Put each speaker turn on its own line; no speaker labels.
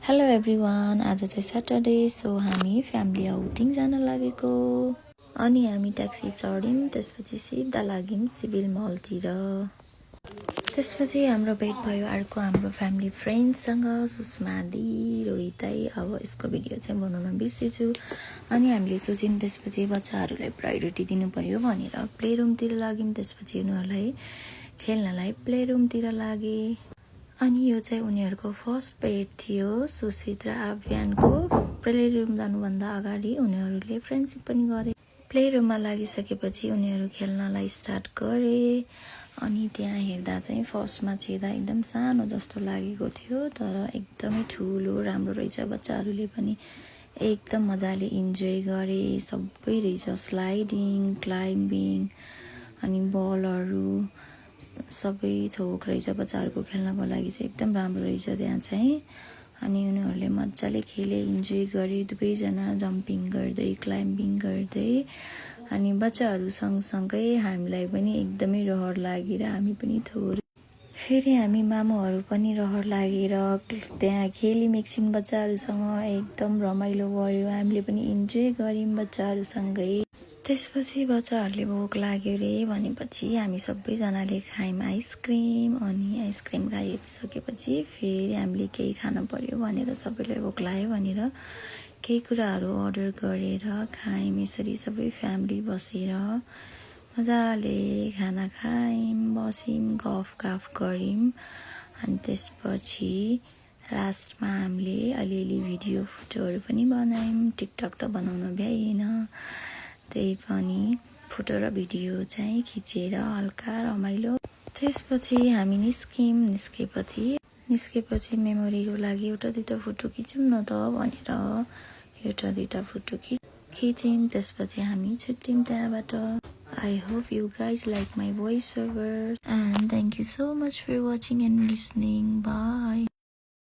Hello everyone, आज चाहिँ Saturday so हामी फ्यामिली आउटिङ जान लागेको अनि हामी ट्याक्सी चढ्यौँ। त्यसपछि सिधा लाग्यौँ सिभिल मलतिर। त्यसपछि हाम्रो भेट भयो अर्को हाम्रो फ्यामिली फ्रेन्ड्ससँग, सुषमा दी, रोहितै। अब यसको भिडियो चाहिँ बनाउन बिर्सेछु। अनि हामीले सोच्यौँ त्यसपछि बच्चाहरूलाई प्रायोरिटी दिनु पर्यो भनेर प्ले रुमतिर लाग्यौँ। त्यसपछि उनीहरूलाई खेल्नलाई प्ले रुमतिर लागे। अनि यो चाहिँ उनीहरूको फर्स्ट पेट थियो। सुसित र आभ्यानको प्ले रुम जानुभन्दा अगाडि उनीहरूले फ्रेन्डसिप पनि गरे। प्ले रुममा लागिसकेपछि उनीहरू खेल्नलाई स्टार्ट गरे। अनि त्यहाँ हेर्दा चाहिँ फर्स्टमा छिर्दा एकदम सानो जस्तो लागेको थियो, तर एकदमै ठुलो राम्रो रहेछ। बच्चाहरूले पनि एकदम मजाले इन्जोय गरे। सबै रहेछ, स्लाइडिङ, क्लाइम्बिङ अनि बलहरू सबै थोक रहेछ। बच्चाहरूको खेल्नको लागि चाहिँ एकदम राम्रो रहेछ त्यहाँ चाहिँ। अनि उनीहरूले मजाले खेले, इन्जोय गरे, दुवैजना जम्पिङ गर्दै क्लाइम्बिङ गर्दै। अनि बच्चाहरू सँगसँगै हामीलाई पनि एकदमै रहर लागेर हामी पनि थोरै फेरि हामी मामुहरू पनि रहर लागेर त्यहाँ खेल्यौँ एकछिन बच्चाहरूसँग। एकदम रमाइलो भयो, हामीले पनि इन्जोय गऱ्यौँ बच्चाहरूसँगै। त्यसपछि बच्चाहरूले भोक लाग्यो रे भनेपछि हामी सबैजनाले खायौँ आइसक्रिम। अनि आइसक्रिम खाइसकेपछि फेरि हामीले केही खान पर्यो भनेर, सबैलाई भोक लाग्यो भनेर केही कुराहरू अर्डर गरेर खायौँ। यसरी सबै फ्यामिली बसेर मजाले खाना खायौँ, बस्यौँ, गफ गऱ्यौँ। अनि त्यसपछि लास्टमा हामीले अलिअलि भिडियो फोटोहरू पनि बनायौँ। टिकटक त बनाउन भ्याइएन, त्यही पनि फोटो र भिडियो चाहिँ खिचेर हल्का रमाइलो। त्यसपछि हामी निस्केपछि मेमोरीको लागि एउटा दुईटा फोटो खिचौँ न त भनेर एउटा दुईटा फोटो खिच्यौँ। त्यसपछि हामी छुट्यौँ त्यहाँबाट। I hope you guys like my voiceover and thank you so much for watching and listening. Bye.